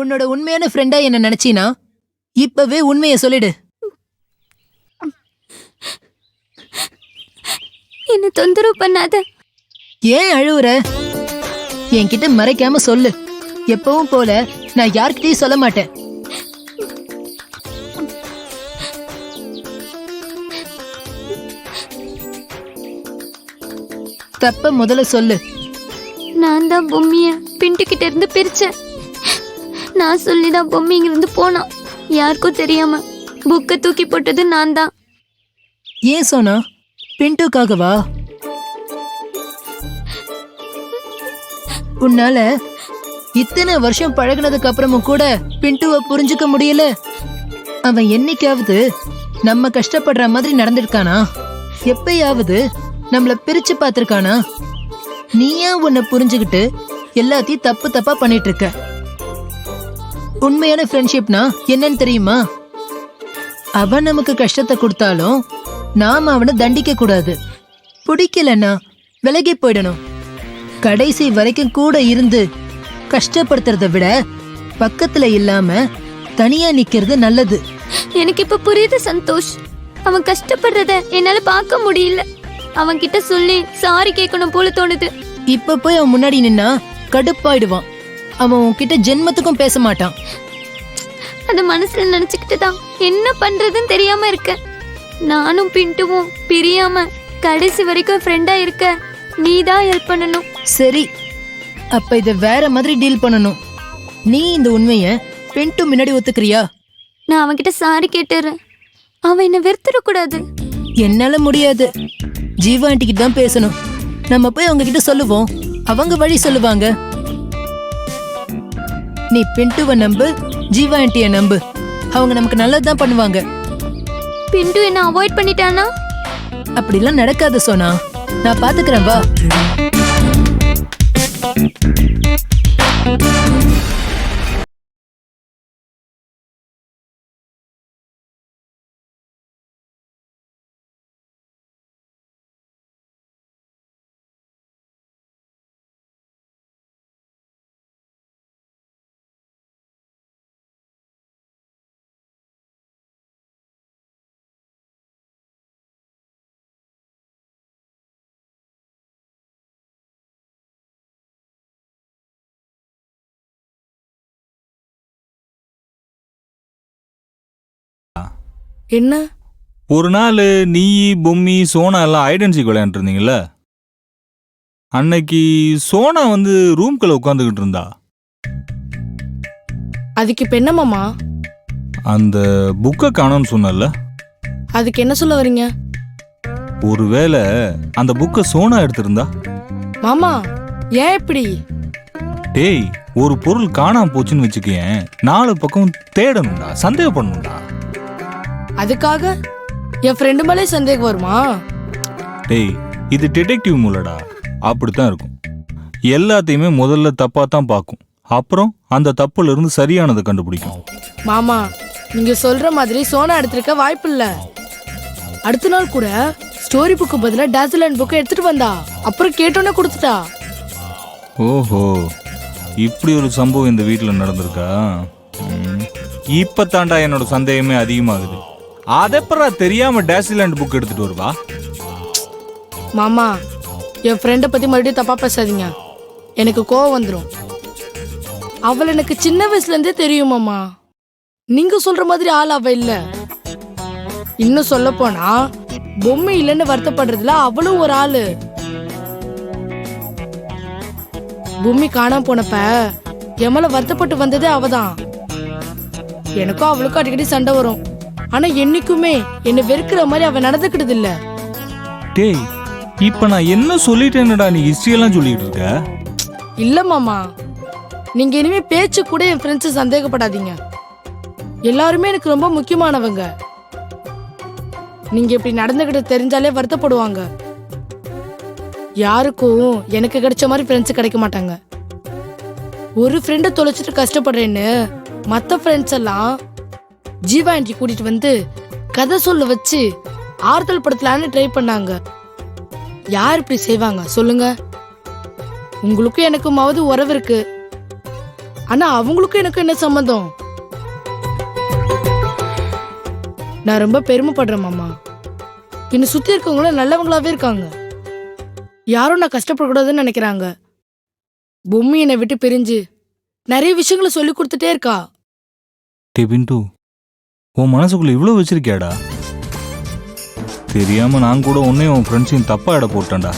உன்னோட உண்மையான ஃப்ரெண்டா என்ன நினைச்சீனா இப்பவே உண்மையை சொல்லிடு. என்ன தொந்தரவு பண்ணாத. ஏன் அழுவுற? என்கிட்ட மறைக்காம சொல்லு. எப்பவும் போல நான் யார்கிட்டயும் சொல்ல மாட்டேன். தப்ப முதல்ல சொல்லு. நான் தான் பொம்மிய பிண்டு கிட்ட இருந்து பிரிச்சேன். நான் சொல்லிதான் பொம்மி இங்கிருந்து போனான். யாருக்கும் தெரியாம புக்கை தூக்கி போட்டது நான் தான். ஏன் சோனா? பிண்டுக்காகவா? உன்னால இத்தனை வருஷம் பழகினதுக்கு அப்புறமும் கூட பிண்டுவை புரிஞ்சுக்க முடியல. அவன் என்னைக்காவது நம்ம கஷ்டப்படுற மாதிரி நடந்திருக்கானா? எப்பயாவது நம்மள பிரிச்சு பார்த்திருக்கானா? நீயா உன்னை புரிஞ்சுக்கிட்டு எல்லாத்தையும் தப்பு தப்பா பண்ணிட்டு இருக்க. உண்மையான ஃப்ரெண்ட்ஷிப்னா என்னன்னு தெரியுமா? அவன் நமக்கு கஷ்டத்தை கொடுத்தாலும் நாம அவனை தண்டிக்க கூடாது. பிடிக்கலன்னா விலகி போயிடணும். கடைசி வரைக்கும் கூட இருந்து கஷ்டப்படுத்துறத விட பக்கத்துல இல்லாம தனியா நிக்கிறது நல்லது. எனக்கு இப்ப புரியுது சந்தோஷ். அவன் கஷ்டப்படுறத என்னால பார்க்க முடியல. அவன் கிட்ட சொல்லி சாரி கேட்கணும் போல தோணுது. இப்ப போய் அவன் முன்னாடி நின்னா கடுப்பாயிடுவான். அவன் உன்கிட்ட ஜென்மத்துக்கும் பேச மாட்டான். அந்த மனசுல நினைச்சுக்கிட்டு தான் என்ன பண்றதுன்னு தெரியாம இருக்க. நானும் பிண்டுவும் பிரியாம கடைசி வரைக்கும் ஃப்ரெண்டா இருக்க நீதான் ஹெல்ப் பண்ணணும். சரி, அப்ப இத வேற மாதிரி டீல் பண்ணணும். நீ இந்த உண்மைய பிண்டு முன்னாடி ஒத்துக்கிறியா? நான் அவன்கிட்ட சாரி கேட்டுறேன். அவன் என்ன வெறுத்துடக்கூடாது. என்னால முடியாது. ஜீவா ஆண்டிக்கு தான் பேசணும். நம்ம போய் அவங்க கிட்ட சொல்லுவோம். அவங்க வழி சொல்லுவாங்க. நீ பிண்டுவை நம்பு, ஜீவா ஆண்டிய நம்பு. அவங்க நமக்கு நல்லதுதான் பண்ணுவாங்க. பிண்டு என்ன அவாய்ட் பண்ணிட்டானா? அப்படிலாம் நடக்காது சோனா. நான் பாத்துக்கிறேன், வா. என்ன ஒரு நாள் நீ பொம்மி சோனா எல்லாம் ஐடென்டிக் விளையாண்டு இருந்தீங்கல்ல, அன்னைக்கு சோனா வந்து ரூம்குள்ள உட்காந்துக்கிட்டு இருந்தா. அதுக்கு இப்ப என்ன மாமா? அந்த புக்கை காணோம்னு சொன்னல, அதுக்கு என்ன சொல்ல வரீங்க? ஒருவேளை அந்த புக்கை சோனா எடுத்திருந்தா? மாமா ஏன் இப்படி? டேய், ஒரு பொருள் காணாம போச்சுன்னு வச்சுக்கேன், 4 பக்கம் தேடணும்டா, சந்தேகப்படணும்டா. அதுக்காக என் ஃப்ரெண்டு மேலே சந்தேகம் வருமா? டேய், இது டிடெக்டிவ் மூலடா. அப்படித்தான் இருக்கும். எல்லாத்தையுமே முதல்ல தப்பா தான் பார்க்கும். அப்புறம் அந்த தப்புல இருந்து சரியானதை கண்டுபிடிக்கும். மாமா நீங்க சொல்ற மாதிரி சோனா எடுத்திருக்க வாய்ப்பு இல்ல. அடுத்த நாள் கூட ஸ்டோரி புக்கு பதிலா டாஸ்லாண்ட் புக்கை எடுத்துட்டு வந்தா. அப்புறம் கேட்டோன்னே கொடுத்துட்டா. ஓஹோ, இப்படி ஒரு சம்பவம் இந்த வீட்டில் நடந்திருக்கா? இப்ப தாண்டா என்னோட சந்தேகமே அதிகமாகுது. அதப்பறா தெரியாம டாஸ்லாண்ட் புக் எடுத்துட்டு வருவா? மாமா என் ஃப்ரெண்டை பத்தி மறுபடியும் தப்பா பேசாதீங்க. எனக்கு கோவம் வந்துடும். அவள் எனக்கு சின்ன வயசுல இருந்தே தெரியும் மாமா. நீங்க சொல்ற மாதிரி ஆள் அவ இல்ல. இன்னும் சொல்ல போனா பொம்மை இல்லைன்னு வருத்தப்படுறதுல அவளும் ஒரு ஆளு. பொம்மி காணாம போனப்ப எமல வருத்தப்பட்டு வந்ததே அவதான். எனக்கும் அவளுக்கும் அடிக்கடி சண்டை வரும். ஆனா என்னைக்குமே என்ன வெறுக்கிற மாதிரி அவ நடந்துக்கிட்டது இல்ல. டேய், இப்ப நான் என்ன சொல்லிட்டேன்டா நீ ஹிஸ்டரி எல்லாம் சொல்லிட்டு இருக்க? இல்ல மாமா, நீங்க இனிமே பேச்சு கூட என் ஃப்ரெண்ட்ஸ் சந்தேகப்படாதீங்க. எல்லாருமே எனக்கு ரொம்ப முக்கியமானவங்க. நீங்க இப்படி நடந்துகிட்டு தெரிஞ்சாலே வருத்தப்படுவாங்க. யாருக்கும் எனக்கு கிடைச்ச மாதிரி ஃப்ரெண்ட்ஸ் கிடைக்க மாட்டாங்க. ஒரு ஃப்ரெண்டை தொலைச்சிட்டு கஷ்டப்படுறேன்னு மற்ற ஃப்ரெண்ட்ஸ் எல்லாம் ஜீவா ஆண்டி கூட்டிட்டு வந்து கதை சொல்ல வச்சு ஆறுதல் படுத்தலான்னு ட்ரை பண்ணாங்க. யார் இப்படி செய்வாங்க சொல்லுங்க? உங்களுக்கும் எனக்குமாவது உறவு இருக்கு. ஆனா அவங்களுக்கும் எனக்கு என்ன சம்மந்தம்? நான் ரொம்ப பெருமைப்படுறேன் மாமா. என்னை சுத்தி இருக்கவங்களும் நல்லவங்களாவே இருக்காங்க. யாரும் நான் கஷ்டப்படக்கூடாதுன்னு நினைக்கிறாங்க. பொம்மி என்னை விட்டு பிரிஞ்சு நிறைய விஷயங்களை சொல்லி கொடுத்துட்டே இருக்கா. டே பிண்டு, உன் மனசுக்குள்ள இவ்வளோ வச்சிருக்கியாடா? தெரியாம நான் கூட உன்னையும் உன் ஃப்ரெண்ட்ஸையும் தப்பா இட போட்டேன்டா.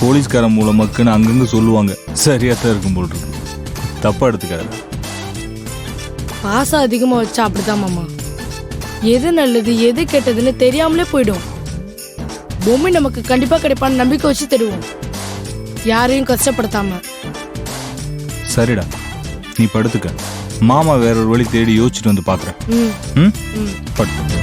போலீஸ்காரன் மூலமாக்குன்னு அங்கங்க சொல்லுவாங்க, சரியா தான் இருக்கும் போல் இருக்கு. தப்பா எடுத்துக்காத. பாசம் அதிகமா வச்சா அப்படிதான் மாமா. எது நல்லது எது கெட்டதுன்னு தெரியாமலே போயிடும். பொம்மை நமக்கு கண்டிப்பா கிடைப்பான்னு நம்பிக்கை வச்சு தருவோம், யாரையும் கஷ்டப்படுத்தாம. சரிடா, நீ படுத்துக்க. மாமா வேற ஒரு வழி தேடி யோசிச்சுட்டு வந்து பாக்குறேன். ம் ம். படுத்து.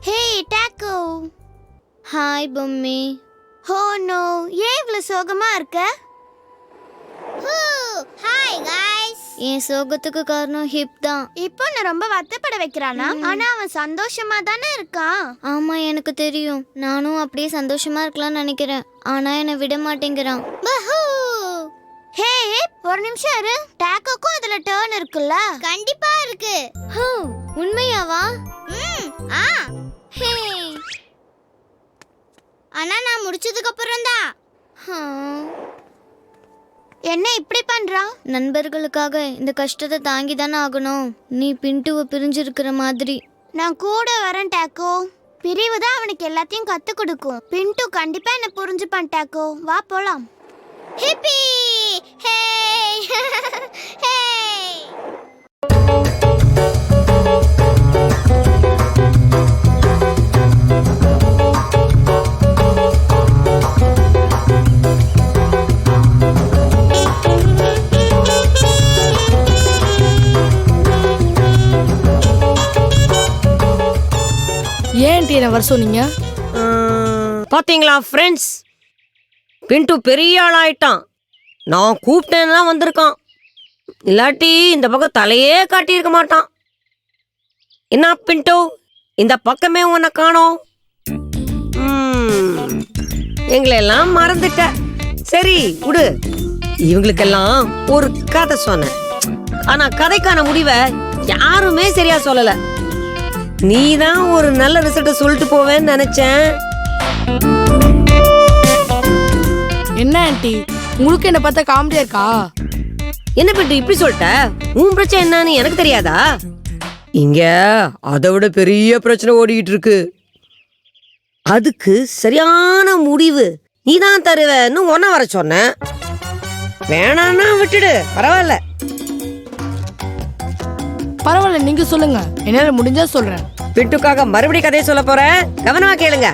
ஹே டாக்கோ. ஹாய் பொம்மி. ஹோ நோ, ஏன் இவ்வளவு சோகமா இருக்க? Hi guys. என் சோகத்துக்கு காரணம் ஹிப் தான். இப்போ நான் ரொம்ப வருத்தப்பட வைக்கிறானா? ஆனா அவன் சந்தோஷமா தானே இருக்கான். ஆமா எனக்கு தெரியும். நானும் அப்படியே சந்தோஷமா இருக்கலாம்னு நினைக்கிறேன். ஆனா என்னை விட மாட்டேங்கிறான். ஹே ஒரு நிமிஷம் இரு. டாக்கோக்கும் அதுல டர்ன் இருக்குல்ல? கண்டிப்பா இருக்கு. உண்மையாவா? ஆ. ஹே. ஆனா நான் முடிச்சதுக்கு அப்புறம் தான். என்ன இப்படி பண்றான்? நண்பர்களுக்காக இந்த கஷ்டத்தை தாங்கி தானே ஆகணும். நீ பிண்டுவை பிரிஞ்சிருக்கிற மாதிரி. நான் கூட வரேன் டாக்கோ. பிரிவு தான் அவனுக்கு எல்லாத்தையும் கத்து கொடுக்கும். பிண்டு கண்டிப்பா என்ன புரிஞ்சுப்பான் டாக்கோ. வா போலாம். ஹிப்பி ஹே ஹே. ஏன் என்ன வர சொன்னீங்க? பாத்தீங்களா ஃப்ரெண்ட்ஸ், பிண்டு பெரிய ஆளாயிட்டான். நான் கூப்பிட்டேன்னா வந்திருக்கான். இல்லாட்டி இந்த பக்கம் தலையே காட்டியிருக்க மாட்டான். என்ன பிண்டு, இந்த பக்கமே உன்னை காணோம். எங்களெல்லாம் மறந்துட்ட. சரி விடு, இவங்களுக்கெல்லாம் ஒரு கதை சொன்னேன். ஆனா கதைக்கான முடிவை யாருமே சரியா சொல்லல. நீ தான் ஒரு நல்ல ரிசல்ட் சொல்லிட்டு போவேன்னு நினைச்சேன். என்ன ஆண்டி, உங்களுக்கு என்ன பார்த்தா காமெடியா இருக்கா? என்ன பிண்டு இப்படி சொல்லிட்ட? உன் பிரச்சனை என்னன்னு எனக்கு தெரியாதா? இங்க அதை விட பெரிய பிரச்சனை ஓடிக்கிட்டு இருக்கு. அதுக்கு சரியான முடிவு நீ தான் தருவேன்னு ஒன்ன வர சொன்ன. வேணான்னா விட்டுடு, பரவாயில்ல. பரவாயில்ல, நீங்க சொல்லுங்க, என்னால முடிஞ்சா சொல்றேன். பிண்டுக்காக மறுபடியும் கதையை சொல்ல போறேன், கவனமா கேளுங்க.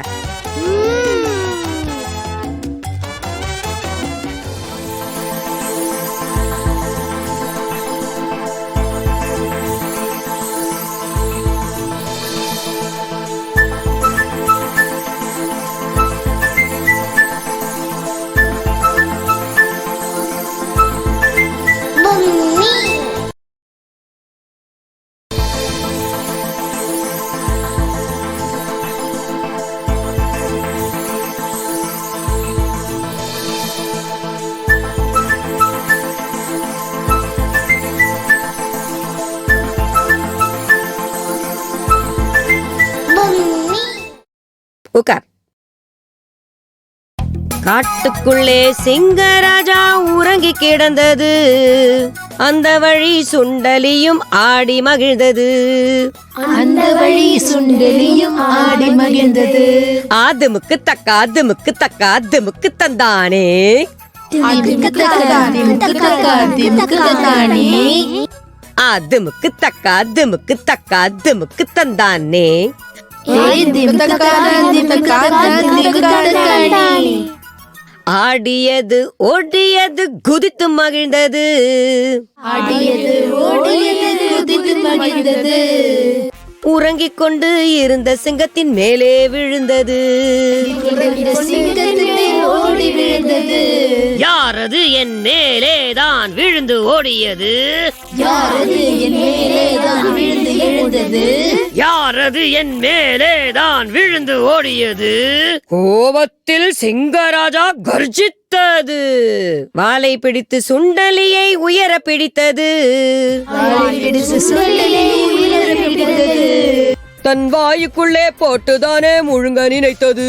உட்கார். காட்டுக்குள்ளே சிங்கராஜா உறங்கி கிடந்தது. அந்த வழி சுண்டலியும் ஆடி மகிழ்ந்தது. அந்த வழி சுண்டலியும் ஆடி மகிழ்ந்தது. ஆதுமுக்கு தக்கா திமுக்கு தக்கா திமுக்கு தந்தானே. அதுமுக்கு தக்கா திமுக்கு தக்கா திமுக்கு தந்தானே. ஆடியது ஓடியது குதித்து மகிழ்ந்தது. உறங்கிக் கொண்டு இருந்த சிங்கத்தின் மேலே விழுந்தது. யாரது என் மேலே தான் விழுந்து ஓடியது? யாரது என் மேலே தான் விழுந்து ஓடியது? கோபத்தில் சிங்கராஜா கர்ஜித்தது. வாளை பிடித்து சுண்டலியை உயர பிடித்தது. தன் வாயுக்குள்ளே போட்டுதானே முழுங்க நினைத்தது.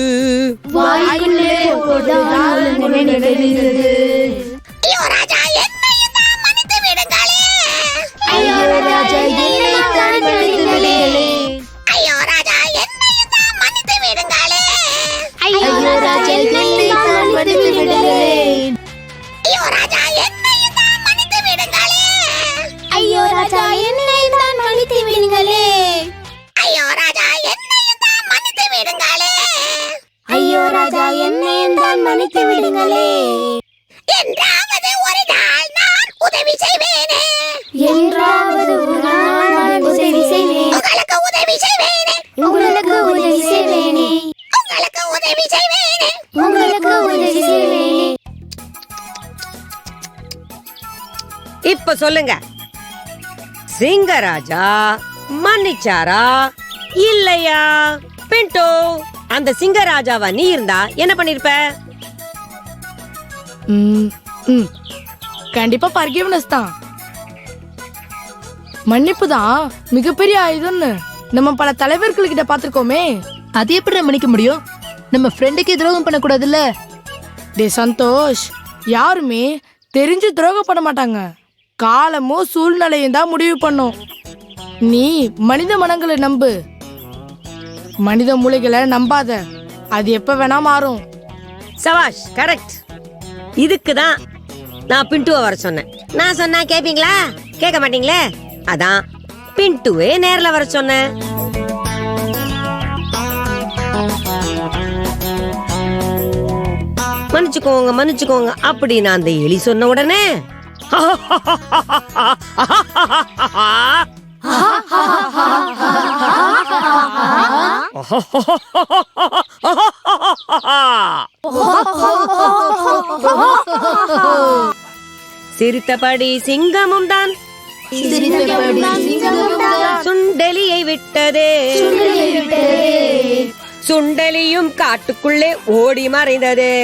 என்றாவது ஒரு நாள் நான் உதவி செய்வேனே. உங்களுக்கு உதவி செய்வேனே. இப்ப சொல்லுங்க, சிங்கராஜா மன்னிச்சாரா இல்லையா? பின்டோ, அந்த சிங்கராஜாவா நீ இருந்தா என்ன பண்ணிருப்ப? கண்டிப்பா ஃபர்கிவ்னஸ் தான். மன்னிப்பு தான் மிகப்பெரிய ஆயுதம்னு நம்ம பல தலைவர்கள் கிட்ட பாத்திருக்கோமே. அது எப்படி மன்னிக்க முடியும்? நம்ம ஃப்ரெண்டுக்கே துரோகம் பண்ணக்கூடாதுல்ல. டே சந்தோஷ், யாருமே தெரிஞ்சு துரோகம் பண்ண மாட்டாங்க. காலமும் சூழ்நிலையும் தான் முடிவு பண்ணும். நீ மனித மனங்களை நம்பு, மனித மூளைகளை நம்பாத. அது எப்ப வேணா மாறும். சபாஷ், கரெக்ட். இதுக்கு தான் நான் பின்ட்டுவை வர சொன்னேன். நான் சொன்னா கேப்பீங்களா? கேட்க மாட்டீங்களே. அதான் பின்ட்டுவே நேர்ல வர சொன்னேன். மன்னிச்சுக்கோங்க அப்படின்னு அந்த எலி சொன்ன உடனே சிரித்தபடி சிங்கமும் தான் சுண்டலியை விட்டதே. சுண்டலியும் காட்டுக்குள்ளே ஓடி மறைந்ததே.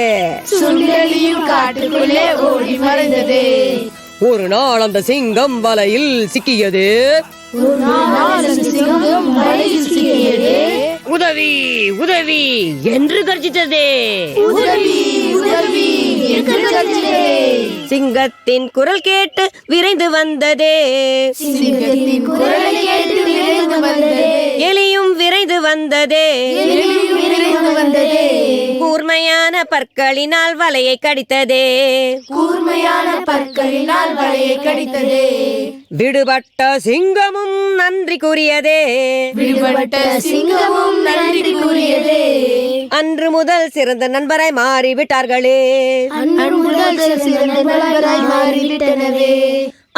ஒரு நாள் அந்த சிங்கம் வலையில் சிக்கியது. உதவி உதவி என்று கர்ஜித்ததே. சிங்கத்தின் குரல் கேட்டு விரைந்து வந்ததே. எலியும் விரைந்து வந்ததே. கூர்மையான பற்களினால் வலையை கடித்ததே. விடுபட்ட சிங்கமும் நன்றி கூறியதே. அன்று முதல் சிறந்த நண்பராய் மாறிவிட்டார்களே.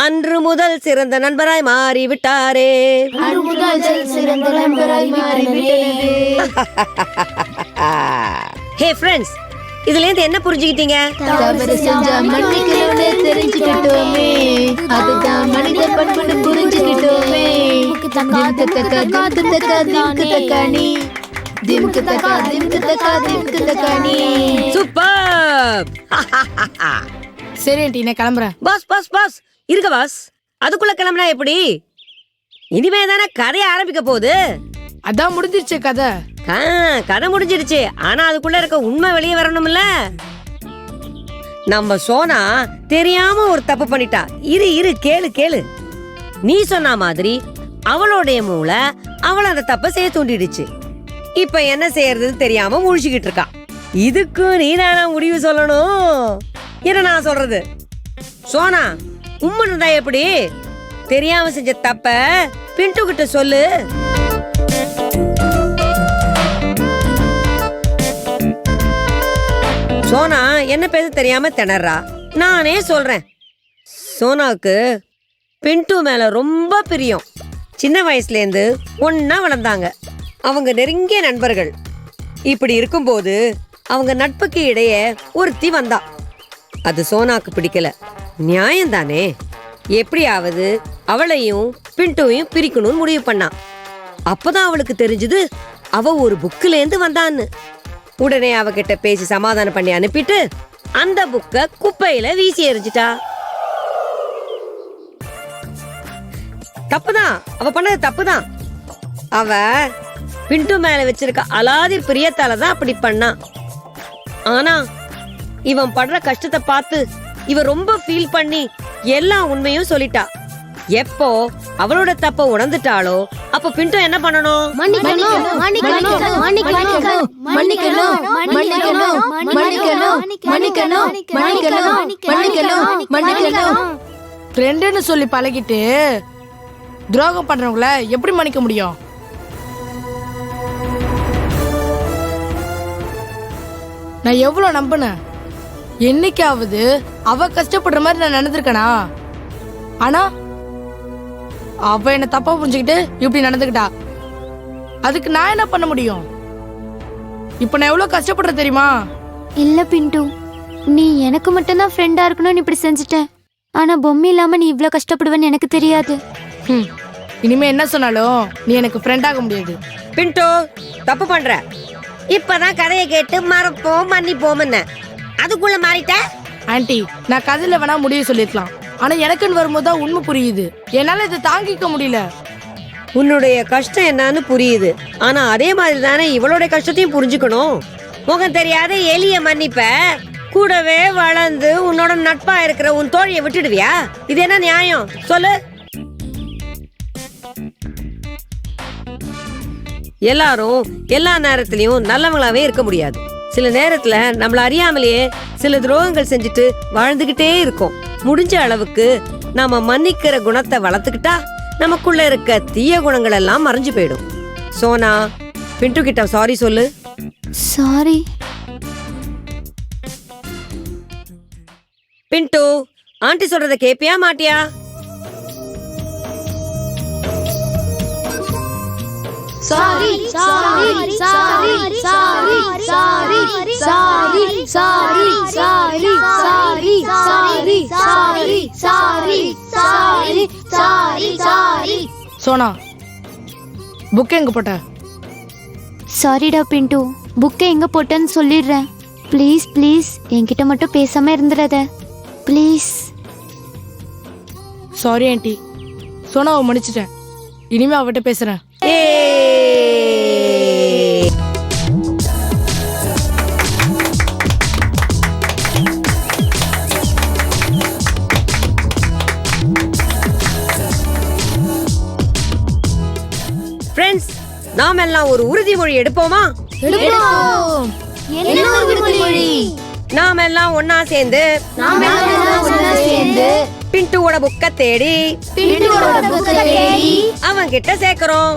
அன்று முதல் சிறந்த நண்பராய் மாறிவிட்டாரே. ஹே ஃப்ரெண்ட்ஸ், இதுல இருந்து என்ன புரிஞ்சுக்கிட்டீங்க? தவறு செஞ்சா மன்னிக்கணும்னு தெரிஞ்சுக்கிட்டோமே. அதுதான் மனித பண்புன்னு புரிஞ்சுக்கிட்டோமே. சூப்பர். சரி ஆண்டி, நான் கிளம்புறேன். பாஸ் பாஸ் பாஸ் இருக்க பாஸ். அதுக்குள்ள கிளம்புனா எப்படி? இனிமே தானே கதையை ஆரம்பிக்க போகுது. அதான் முடிஞ்சிருச்சு கதை. கதை முடிஞ்சிருச்சு. ஆனா அதுக்குள்ள இருக்க உண்மை வெளியே வரணும்ல. நம்ம சோனா தெரியாம ஒரு தப்பு பண்ணிட்டா. இரு கேளு. நீ சொன்ன மாதிரி அவளுடைய மூளை அவளை அந்த தப்பை செய்ய தூண்டிடுச்சு. இப்ப என்ன செய்யறது தெரியாம முழிச்சுக்கிட்டு இருக்கா. இதுக்கு நீதானா முடிவு சொல்லணும். என்ன நான் சொல்றது? சோனா, உம்மன் இருந்தா எப்படி? தெரியாம செஞ்ச தப்ப பின்ட்டு கிட்ட சொல்லு. சோனா என்ன பேச தெரியாம திணறா. நானே சொல்றேன், சோனாவுக்கு பின்ட்டு மேல ரொம்ப பிரியம். சின்ன வயசுலேருந்து ஒண்ணா வளர்ந்தாங்க. அவங்க நெருங்கிய நண்பர்கள். இப்படி இருக்கும்போது அவங்க நட்புக்கு இடையே ஒருத்தி வந்தா. அது சோனாக்கு பிடிக்கல. நியாயம்தானே. எப்படியாவது அவளையும் பின்ட்டுவையும் பிரிக்கணும்னு முடிவு பண்ணா. அப்பதான் அவளுக்கு தெரிஞ்சது அவ ஒரு புக்கிலேருந்து வந்தான்னு. உடனே அவகிட்ட பேசி சமாதானம் பண்ணி அனுப்பிட்டு அந்த புக்க குப்பையில வீசி எறிஞ்சிட்டா. தப்புதான், அவ பண்ணது தப்புதான். அவ பின்ட்டு மேல வச்சிருக்க அலாதி பிரியத்தால தான் அப்படி பண்ணா. ஆனா இவன் படுற கஷ்டத்தை பார்த்து இவ ரொம்ப ஃபீல் பண்ணி எல்லா உண்மையும் சொல்லிட்டா. எப்போ அவளோட தப்ப உணர்ந்துட்டாளோ அப்ப பின்ட்டு என்ன பண்ணணும்? ஃப்ரெண்டுன்னு சொல்லி பழகிட்டு துரோகம் பண்றவங்கள எப்படி மன்னிக்க முடியும்? நான் எவ்வளவு நம்பினேன். என்னைக்காவது அவ கஷ்டப்படுற மாதிரி நான் நடந்திருக்கனா? ஆனா அவ என்ன தப்பா புரிஞ்சுக்கிட்டு இப்படி நடந்துக்கிட்டா. அதுக்கு நான் என்ன பண்ண முடியும்? இப்ப நான் எவ்வளவு கஷ்டப்படுற தெரியுமா? இல்ல பிண்டு, நீ எனக்கு மட்டும்தான் ஃப்ரெண்டா இருக்கணும்னு இப்படி செஞ்சுட்ட. ஆனா பொம்மை இல்லாம நீ இவ்ளோ கஷ்டப்படுவேன்னு எனக்கு தெரியாது. இனிமே என்ன சொன்னாலும் நீ எனக்கு ஃப்ரெண்ட் ஆக முடியாது. பின்ட்டு தப்பு பண்ற. இப்பதான் கதையை கேட்டு மறப்போம் மன்னிப்போம். அதுக்குள்ள மாறிட்ட. ஆன்ட்டி, நான் கதையில வேணா முடிவு சொல்லிருக்கலாம். ஆனா எனக்குன்னு வரும்போது தான் உண்மை புரியுது. என்னால இதை தாங்கிக்க முடியல. உன்னுடைய கஷ்டம் என்னன்னு புரியுது. ஆனா அதே மாதிரி தானே இவளோட கஷ்டத்தையும் புரிஞ்சுக்கணும். முகம் தெரியாத எலிய மன்னிப்ப கூடவே வளர்ந்து உன்னோட நட்பா இருக்கிற உன் தோழியை விட்டுடுவியா? இது என்ன நியாயம் சொல்லு? எல்லாரும் எல்லா நேரத்திலயும் நல்லவங்களாவே இருக்க முடியாது. சில நேரத்துல நம்மள அறியாமலேயே சில துரோகங்கள் செஞ்சுட்டு வாழ்ந்துகிட்டே இருக்கோம். முடிஞ்ச அளவுக்கு நாம மன்னிக்கிற குணத்தை வளர்த்துக்கிட்டா நமக்குள்ள இருக்க தீய குணங்கள் எல்லாம் மறைஞ்சு போயிடும். சோனா, பின்ட்டு கிட்ட சாரி சொல்லு. சாரி. பின்ட்டு, ஆண்டி சொல்றத கேப்பியா மாட்டியா? Sorry sorry sorry sorry sorry sorry sorry sorry sorry sorry sorry sorry sorry sorry sorry. Sona, book எங்க போட்ட? சாரிடா பிண்டு, புக்கை எங்க போட்டேன்னு சொல்லிடுறேன். ப்ளீஸ் ப்ளீஸ் என்கிட்ட மட்டும் பேசாம இருந்துடாத ப்ளீஸ். Sorry aunty. சோனாவை மன்னிச்சிட்டேன். இனிமே அவட்ட பேசுறேன். ஃப்ரெண்ட்ஸ், நாம் எல்லாம் ஒரு உறுதிமொழி எடுப்போமா? நாம் எல்லாம் ஒன்னா சேர்ந்து பின்ட்டுவோட புக்க தேடி அவன் கிட்ட சேர்க்கிறோம்.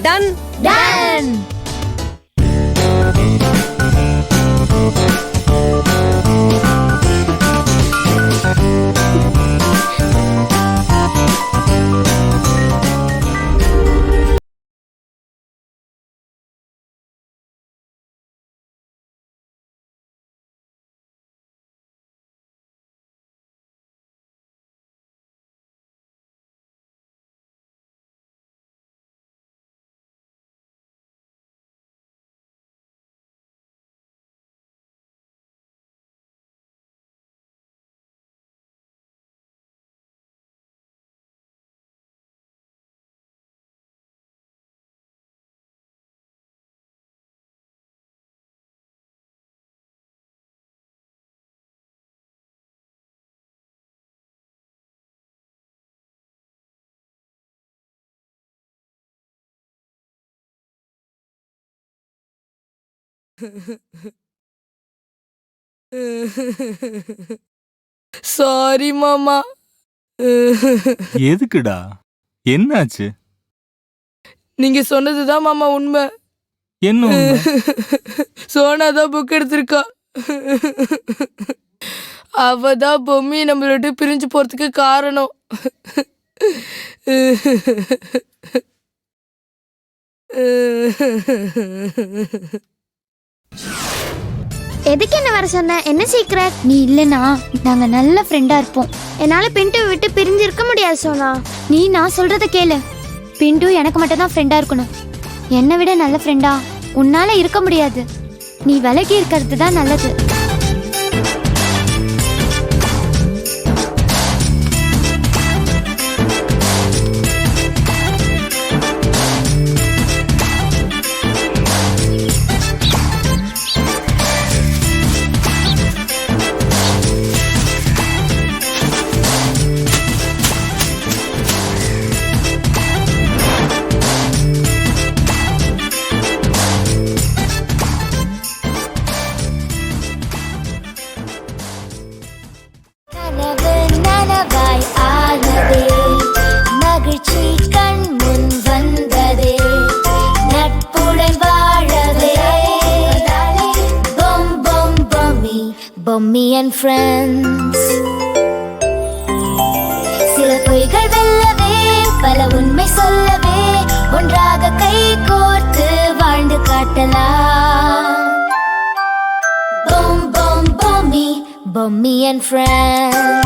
டன். சாரி மாமா. எதுக்குடா? என்னாச்சு? நீங்க சொன்னதுதான் மாமா உண்மை. என்ன உண்மை? சோனா தான் புக் எடுத்திருக்கா. அவதான் பொம்மையை நம்மள விட்டு பிரிஞ்சு போறதுக்கு காரணம். எதுக்கு என்ன வர சொன்ன? என்ன சீக்கிரம்? நீ இல்லனா நாங்க நல்ல ஃப்ரெண்டா இருப்போம். என்னால பின்ட்டு விட்டு பிரிஞ்சு இருக்க முடியாது சோனா. நீ நான் சொல்றத கேளு. பிண்டு எனக்கு மட்டும் தான் ஃப்ரெண்டா இருக்கணும். என்னை விட நல்ல ஃப்ரெண்டா உன்னால இருக்க முடியாது. நீ விலகி இருக்கிறது தான் நல்லது. கனவு நனவாய் ஆனதே, மகிழ்ச்சி கண் முன் வந்ததே, நட்புடன் வாழவே. பொம் பொம் பொம்மி, பொம்மி அண்ட் ஃப்ரெண்ட்ஸ். சில பொய்கள் வெல்லவே, பல உண்மை சொல்லவே, ஒன்றாக கை கோர்த்து வாழ்ந்து காட்டலாம். பொம் பொம் பொம்மி, பொம்மி அண்ட் ஃப்ரெண்ட்ஸ்.